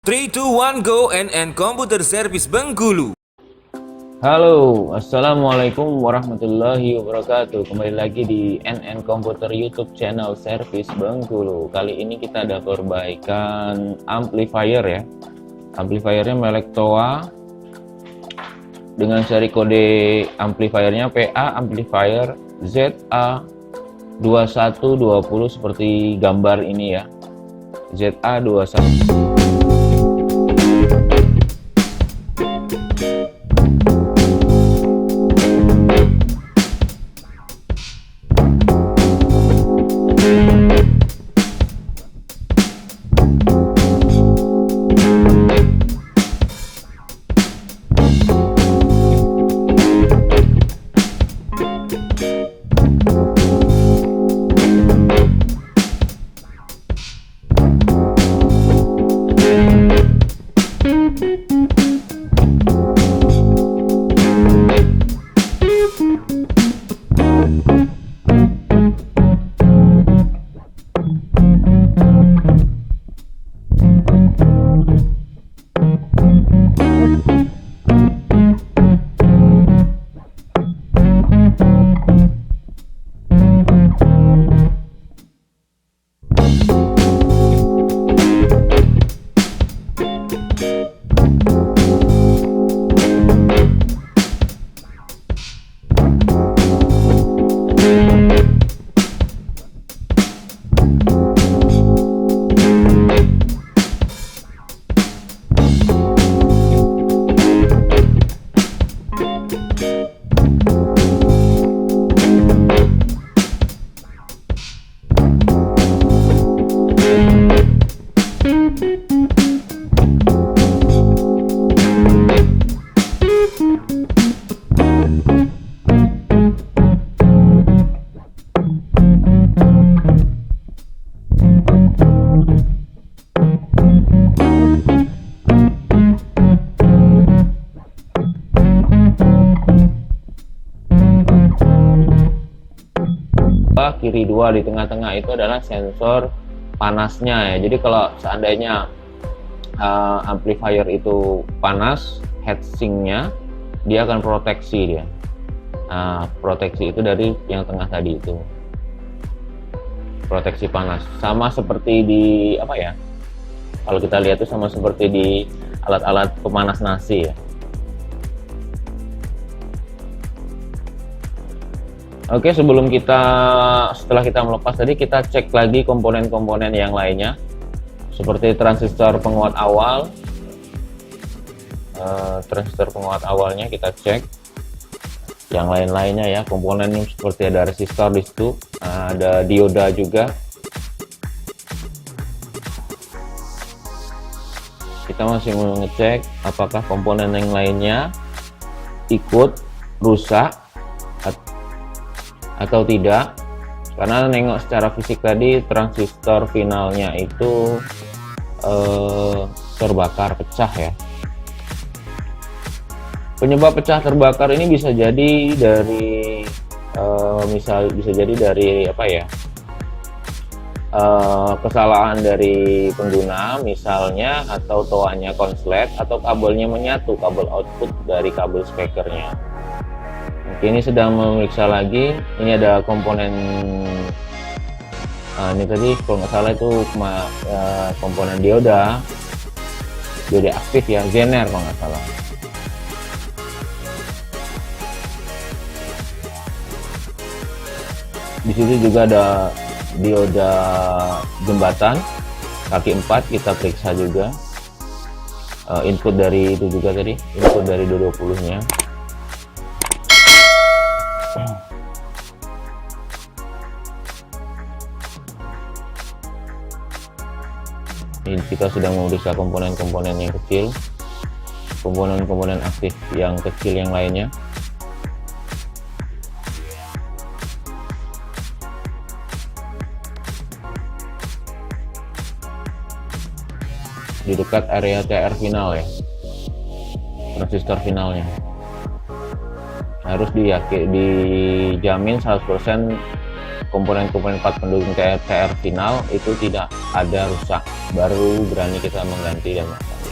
3, 2, 1, go. NN Komputer Service Bengkulu. Halo, assalamualaikum warahmatullahi wabarakatuh. Kembali lagi di NN Komputer YouTube channel Service Bengkulu. Kali ini kita ada perbaikan amplifier ya. Amplifiernya merek Toa dengan seri kode amplifiernya PA amplifier ZA2120 seperti gambar ini ya. ZA21. Kiri 2 di tengah-tengah itu adalah sensor panasnya ya. Jadi kalau seandainya amplifier itu panas, heatsinknya dia akan proteksi dia. Proteksi itu dari yang tengah tadi itu. Proteksi panas. Sama seperti di apa ya? Kalau kita lihat itu sama seperti di alat-alat pemanas nasi ya. Oke, setelah kita melepas tadi, kita cek lagi komponen-komponen yang lainnya seperti transistor penguat awal. Transistor penguat awalnya kita cek. Yang lain-lainnya ya, komponen seperti ada resistor di situ, ada dioda juga. Kita masih mengecek apakah komponen yang lainnya ikut rusak atau tidak, karena nengok secara fisik tadi transistor finalnya itu terbakar, pecah ya. Penyebab pecah terbakar ini bisa jadi dari apa ya, kesalahan dari pengguna misalnya, atau toanya konslet, atau kabelnya menyatu, kabel output dari kabel speakernya. Ini sedang memeriksa lagi. Ini ada komponen ini tadi kalau nggak salah itu komponen dioda aktif ya, Zener kalau nggak salah. Di situ juga ada dioda jembatan kaki 4, kita periksa juga. Input dari itu juga tadi, input dari 220 nya. Ini kita sedang memeriksa komponen-komponen yang kecil, komponen-komponen aktif yang kecil yang lainnya. Di dekat area TR final ya, transistor finalnya harus dijamin 100% komponen-komponen part pendukung TR final itu tidak ada rusak, baru berani kita mengganti dan masang.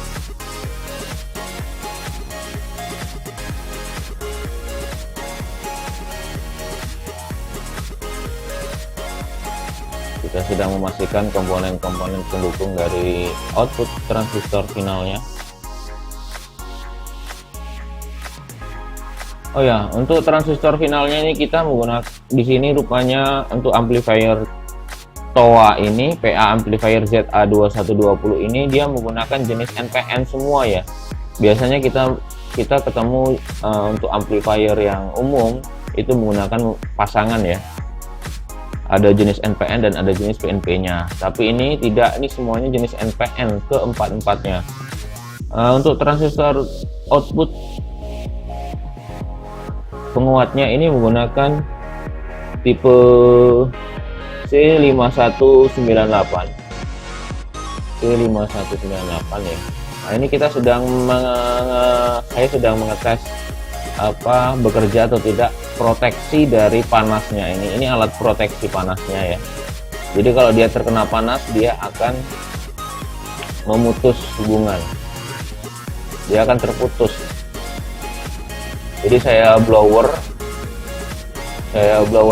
Kita sedang memastikan komponen-komponen pendukung dari output transistor finalnya. Oh ya, untuk transistor finalnya ini kita menggunakan di sini rupanya untuk amplifier TOA ini, PA amplifier ZA2120 ini dia menggunakan jenis NPN semua ya. Biasanya kita ketemu untuk amplifier yang umum itu menggunakan pasangan ya. Ada jenis NPN dan ada jenis PNP-nya. Tapi ini tidak, ini semuanya jenis NPN keempat-empatnya. Untuk transistor output penguatnya ini menggunakan tipe C5198 ya. Nah, ini kita saya sedang mengetes bekerja atau tidak proteksi dari panasnya. Ini alat proteksi panasnya ya. Jadi kalau dia terkena panas dia akan memutus hubungan, dia akan terputus. Jadi saya blower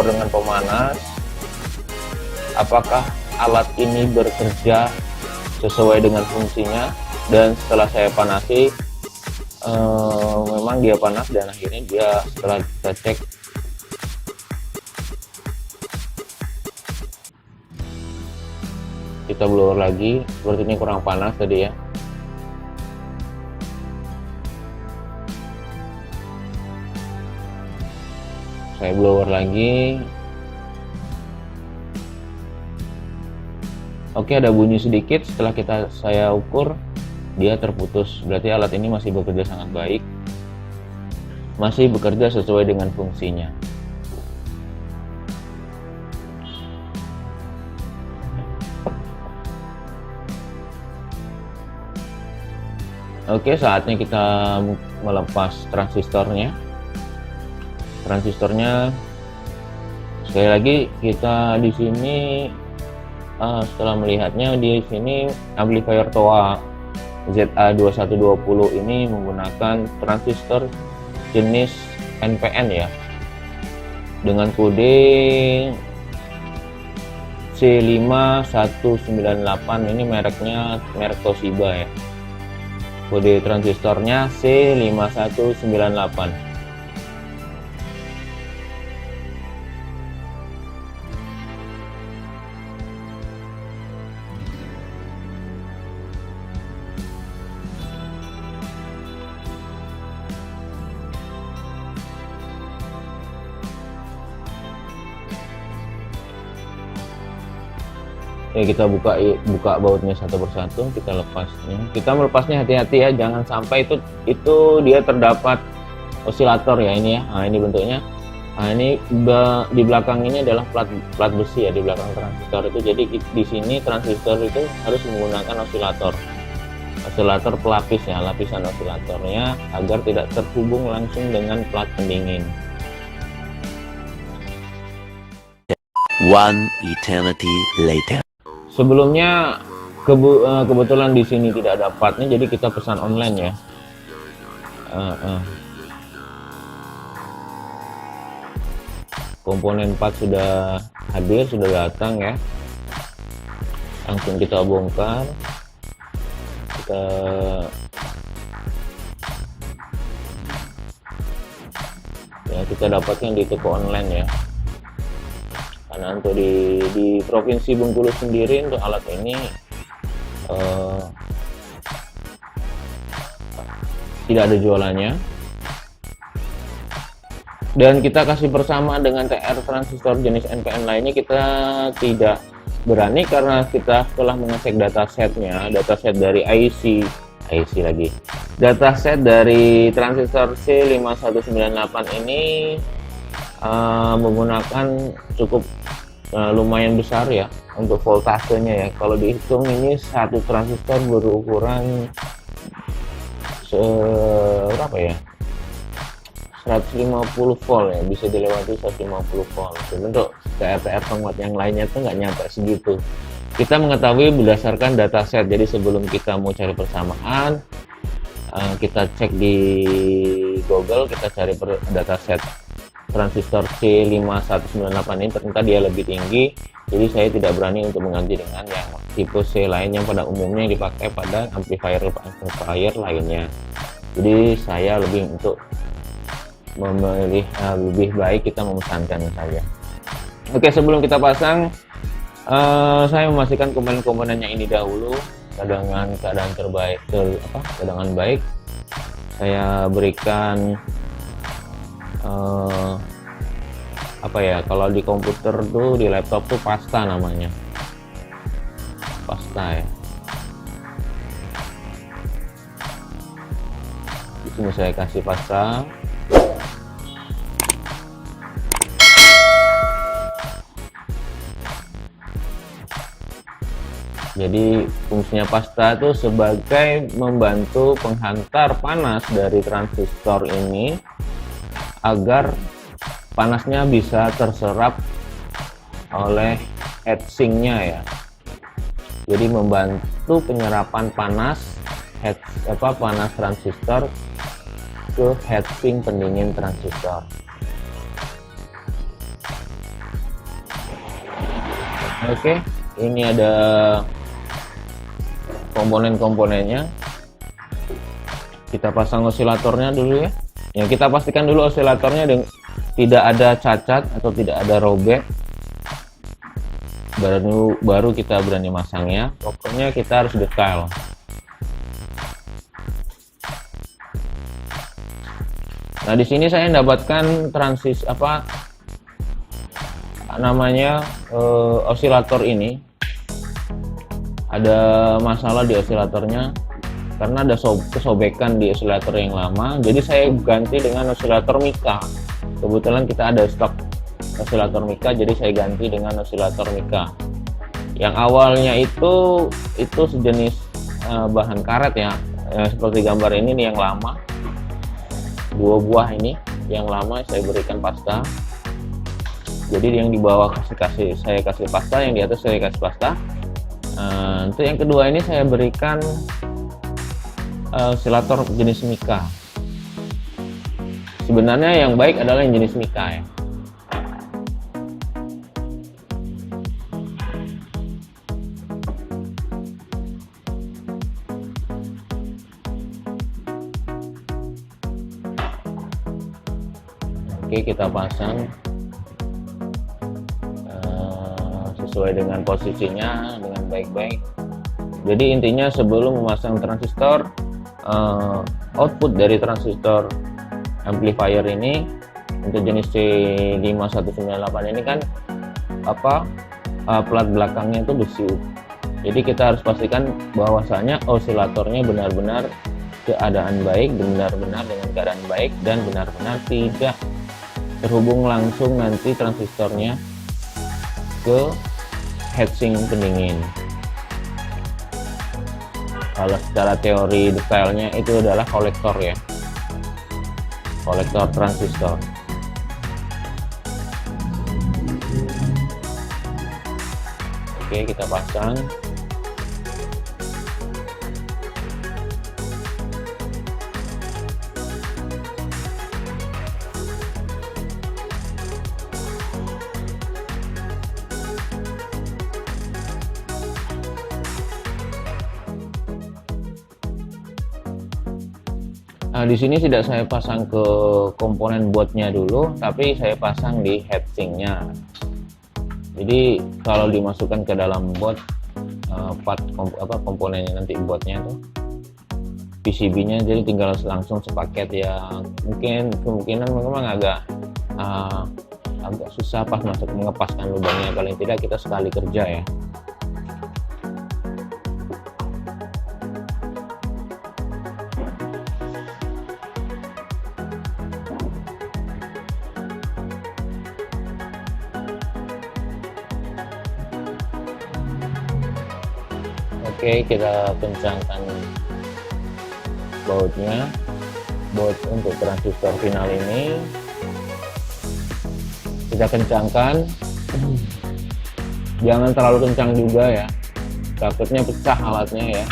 dengan pemanas. Apakah alat ini bekerja sesuai dengan fungsinya? Dan setelah saya panasi, memang dia panas, dan akhirnya dia setelah kita cek kita blower lagi, seperti ini kurang panas tadi ya. Saya blower lagi. Oke, ada bunyi sedikit. Setelah saya ukur, dia terputus. Berarti alat ini masih bekerja sangat baik, masih bekerja sesuai dengan fungsinya. Oke, saatnya kita melepas transistornya. Sekali lagi kita di sini setelah melihatnya di sini amplifier TOA ZA2120 ini menggunakan transistor jenis NPN ya, dengan kode C5198. Ini merek Toshiba ya. Kode transistornya C5198. Ya, kita buka bautnya satu persatu, kita lepasnya. Kita melepasnya hati-hati ya, jangan sampai itu dia terdapat osilator ya ini ya. Nah, ini bentuknya. Nah, ini di belakang ini adalah plat besi ya, di belakang transistor itu. Jadi di sini transistor itu harus menggunakan osilator pelapis ya, lapisan osilatornya agar tidak terhubung langsung dengan plat pendingin. One eternity later. Sebelumnya kebetulan di sini tidak ada partnya, jadi kita pesan online ya. Komponen part sudah hadir, sudah datang ya. Langsung kita bongkar. Kita dapatkan di toko online ya. Karena untuk di Provinsi Bengkulu sendiri untuk alat ini tidak ada jualannya, dan kita kasih bersama dengan TR transistor jenis NPN lainnya kita tidak berani, karena kita telah mengecek dataset dari dataset dari transistor C5198 ini menggunakan cukup lumayan besar ya untuk voltasenya ya. Kalau dihitung ini satu transistor berukuran berapa ya, 150 volt ya, bisa dilewati 150 volt. Untuk TR penguat yang lainnya tuh nggak nyampe segitu. Kita mengetahui berdasarkan dataset. Jadi sebelum kita mau cari persamaan, kita cek di Google, kita cari dataset transistor C5198 ini ternyata dia lebih tinggi, jadi saya tidak berani untuk mengganti dengan yang tipe C lain yang pada umumnya dipakai pada amplifier lainnya. Jadi saya lebih untuk memilih lebih baik kita memesankan saja. Oke, sebelum kita pasang, saya memastikan komponen-komponennya ini dahulu dengan keadaan terbaik, keadaan baik. Saya berikan kalau di komputer tuh, di laptop tuh pasta namanya, pasta ya. Di sini saya kasih pasta. Jadi fungsinya pasta itu sebagai membantu penghantar panas dari transistor ini agar panasnya bisa terserap oleh heatsinknya ya. Jadi membantu penyerapan panas panas transistor ke heatsink pendingin transistor. Oke, ini ada komponen-komponennya. Kita pasang osilatornya dulu ya. Yang kita pastikan dulu osilatornya tidak ada cacat atau tidak ada robek. Baru kita berani masangnya. Pokoknya kita harus detail. Nah, di sini saya mendapatkan osilator ini. Ada masalah di osilatornya karena ada kesobekan di osilator yang lama, jadi saya ganti dengan osilator Mika. Kebetulan kita ada stok osilator Mika, jadi saya ganti dengan osilator Mika. Yang awalnya itu sejenis bahan karet ya, seperti gambar ini nih, yang lama, 2 buah ini yang lama saya berikan pasta. Jadi yang di bawah saya kasih pasta, yang di atas saya kasih pasta. Untuk yang kedua ini saya berikan osilator jenis Mika. Sebenarnya yang baik adalah yang jenis Mika ya. Oke, kita pasang sesuai dengan posisinya dengan baik-baik. Jadi intinya sebelum memasang transistor, output dari transistor amplifier ini untuk jenis C5198 ini kan plat belakangnya itu besi. Jadi kita harus pastikan bahwasanya osilatornya benar-benar keadaan baik, benar-benar dengan keadaan baik, dan benar-benar tidak terhubung langsung nanti transistornya ke heatsink pendingin. Kalau secara teori detailnya itu adalah kolektor ya, kolektor transistor. Oke, kita pasang. Nah, di sini tidak saya pasang ke komponen boardnya dulu, tapi saya pasang di heatsinknya. Jadi kalau dimasukkan ke dalam board, komponennya nanti boardnya tuh PCB-nya, jadi tinggal langsung sepaket ya. Kemungkinan memang agak susah pas mengepaskan lubangnya. Paling tidak kita sekali kerja ya. Oke, kita kencangkan bautnya. Baut untuk transistor final ini kita kencangkan, jangan terlalu kencang juga ya, takutnya pecah alatnya ya.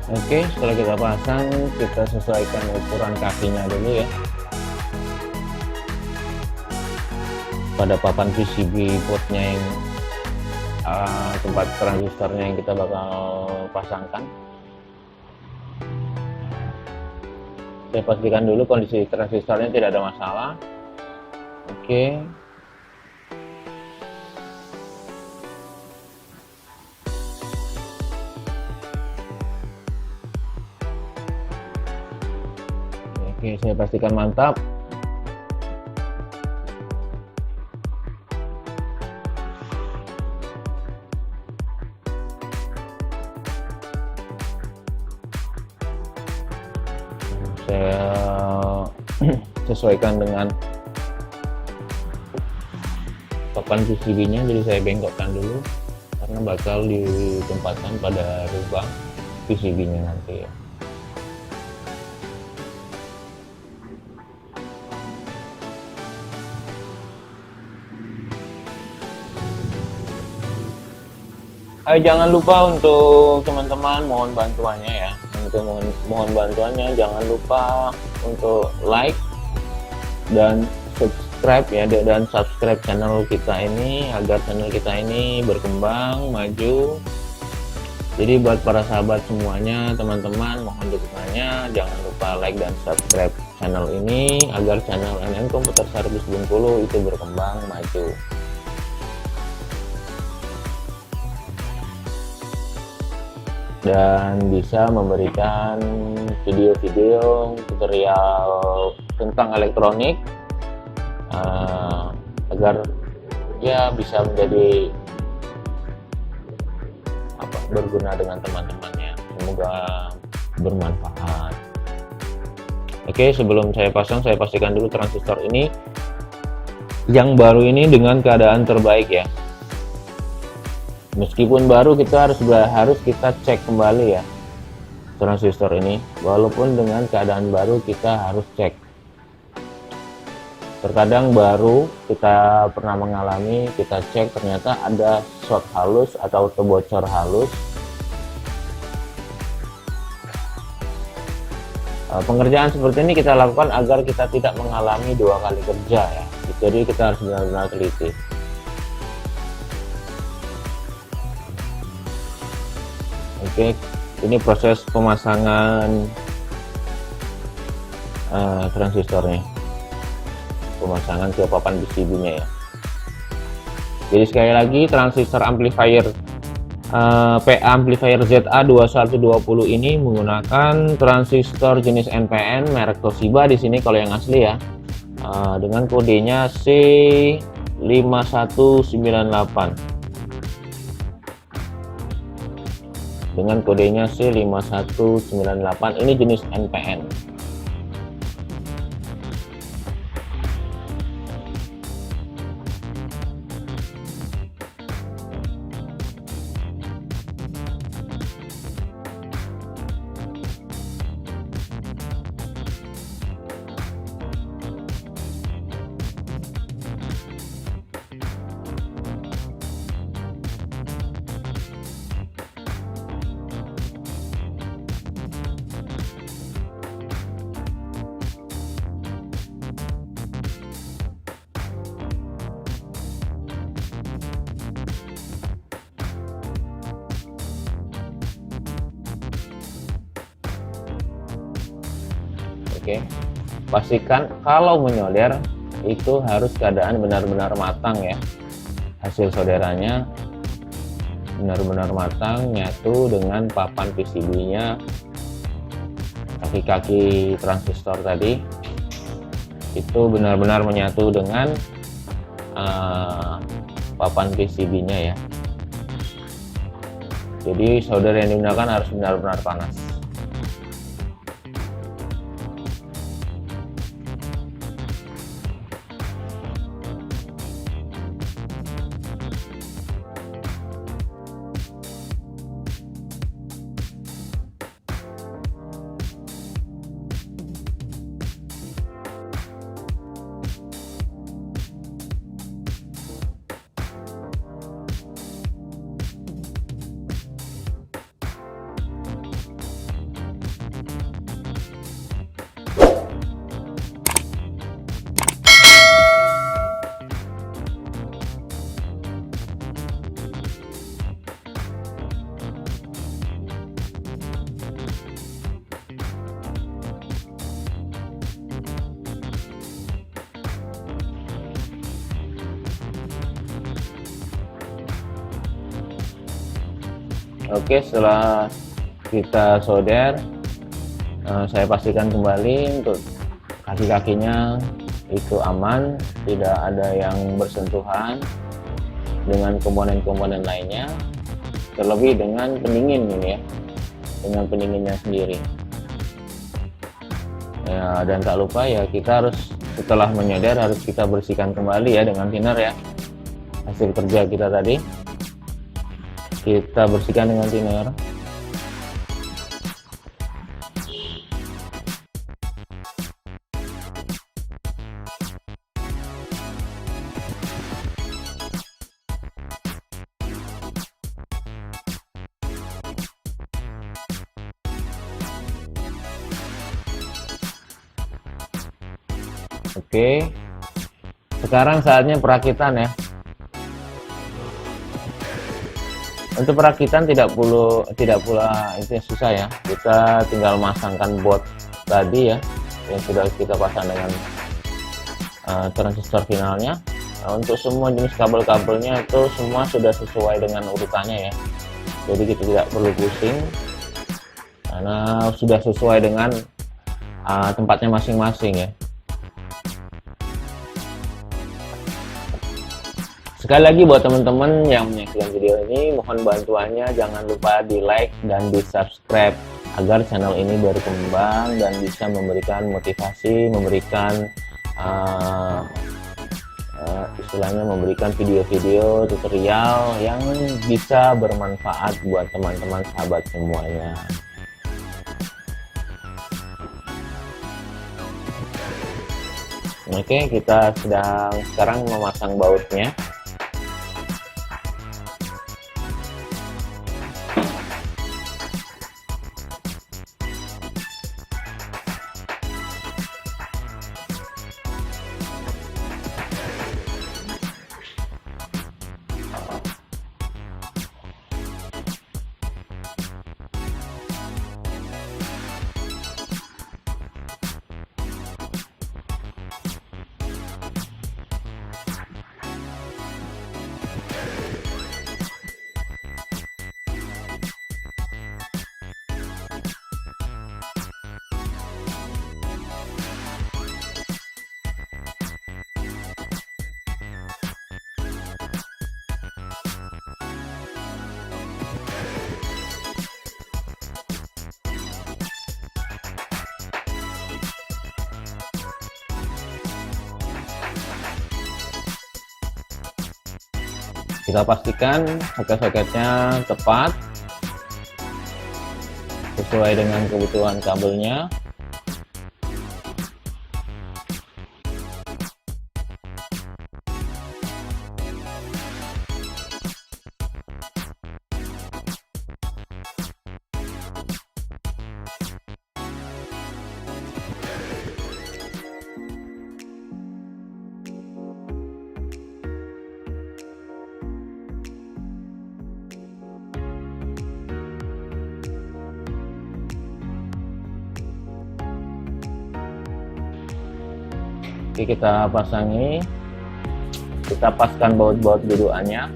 Oke, setelah kita pasang, kita sesuaikan ukuran kakinya dulu ya. Pada papan PCB portnya yang tempat transistornya yang kita bakal pasangkan. Saya pastikan dulu kondisi transistornya tidak ada masalah. Oke. Oke, saya pastikan mantap. Saya sesuaikan dengan papan PCB-nya, jadi saya bengkokkan dulu karena bakal ditempatkan pada lubang PCB-nya nanti ya. Jangan lupa untuk teman-teman mohon bantuannya ya. Untuk mohon bantuannya, jangan lupa untuk like dan subscribe ya, dan subscribe channel kita ini agar channel kita ini berkembang maju. Jadi buat para sahabat semuanya, teman-teman, mohon dukungannya, jangan lupa like dan subscribe channel ini agar channel NN Komputer Service Bengkulu itu berkembang maju. Dan bisa memberikan video-video tutorial tentang elektronik agar ya bisa menjadi berguna dengan teman-temannya. Semoga bermanfaat. Oke, sebelum saya pasang, saya pastikan dulu transistor ini yang baru ini dengan keadaan terbaik ya. Meskipun baru, kita harus kita cek kembali ya transistor ini. Walaupun dengan keadaan baru, kita harus cek. Terkadang baru kita pernah mengalami, kita cek ternyata ada short halus atau terbocor halus. Pengerjaan seperti ini kita lakukan agar kita tidak mengalami dua kali kerja ya. Jadi kita harus benar-benar teliti. Oke, ini proses pemasangan transistornya, pemasangan ke papan PCB-nya ya. Jadi sekali lagi, transistor amplifier PA amplifier ZA2120 ini menggunakan transistor jenis NPN merek Toshiba di sini kalau yang asli ya, dengan kodenya C5198. Dengan kodenya C5198, ini jenis NPN. Oke, pastikan kalau menyolder itu harus keadaan benar-benar matang ya. Hasil solderannya benar-benar matang, nyatu dengan papan PCB-nya, kaki-kaki transistor tadi itu benar-benar menyatu dengan papan PCB-nya ya. Jadi solder yang digunakan harus benar-benar panas. Oke, setelah kita solder, saya pastikan kembali untuk kaki-kakinya itu aman, tidak ada yang bersentuhan dengan komponen-komponen lainnya, terlebih dengan pendingin ini ya, dengan pendinginnya sendiri ya. Dan tak lupa ya, kita harus setelah menyolder harus kita bersihkan kembali ya dengan thinner ya. Hasil kerja kita tadi kita bersihkan dengan thinner. Oke, sekarang saatnya perakitan ya. Untuk perakitan tidak pula itu susah ya. Kita tinggal masangkan board tadi ya, yang sudah kita pasang dengan transistor finalnya. Nah, untuk semua jenis kabel-kabelnya itu semua sudah sesuai dengan urutannya ya. Jadi kita tidak perlu pusing karena sudah sesuai dengan tempatnya masing-masing ya. Sekali lagi buat teman-teman yang menyaksikan video ini, mohon bantuannya jangan lupa di like dan di subscribe agar channel ini berkembang dan bisa memberikan motivasi, memberikan istilahnya memberikan video-video tutorial yang bisa bermanfaat buat teman-teman sahabat semuanya. Oke, kita sedang sekarang memasang bautnya. Kita pastikan soket-soketnya tepat sesuai dengan kebutuhan kabelnya. Oke, kita pasangi, kita paskan baut-baut biduannya.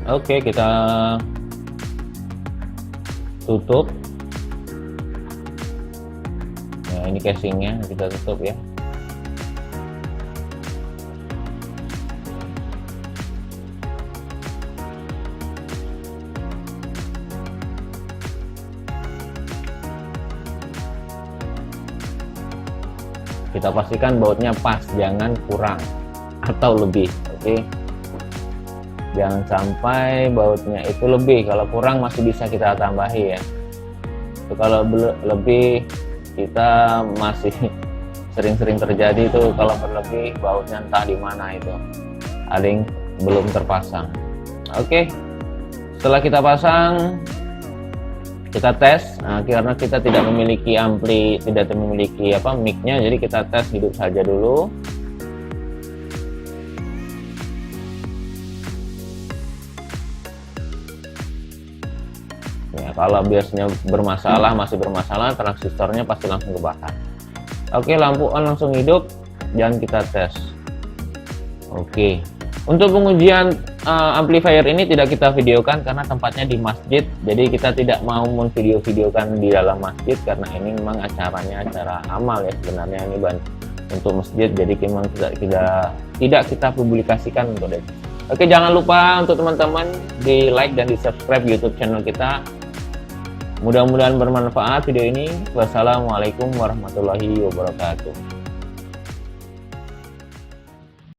Oke, kita tutup. Nah, ini casingnya kita tutup ya. Kita pastikan bautnya pas, jangan kurang atau lebih. Oke. Jangan sampai bautnya itu lebih, kalau kurang masih bisa kita tambahi ya. Itu kalau lebih kita masih sering-sering terjadi itu, kalau berlebih bautnya entah di mana itu ada yang belum terpasang. Oke, setelah kita pasang kita tes. Nah, karena kita tidak memiliki ampli, tidak memiliki mic-nya, jadi kita tes hidup saja dulu. Ya, kalau biasanya masih bermasalah, transistornya pasti langsung kebakar. Oke, lampu on langsung hidup dan kita tes. Oke, untuk pengujian amplifier ini tidak kita videokan karena tempatnya di masjid, jadi kita tidak mau memvideo-videokan di dalam masjid karena ini memang acaranya acara amal ya sebenarnya, ini untuk masjid, jadi memang tidak kita publikasikan untuk itu. Oke, jangan lupa untuk teman-teman di like dan di subscribe YouTube channel kita. Mudah-mudahan bermanfaat video ini. Wassalamualaikum warahmatullahi wabarakatuh.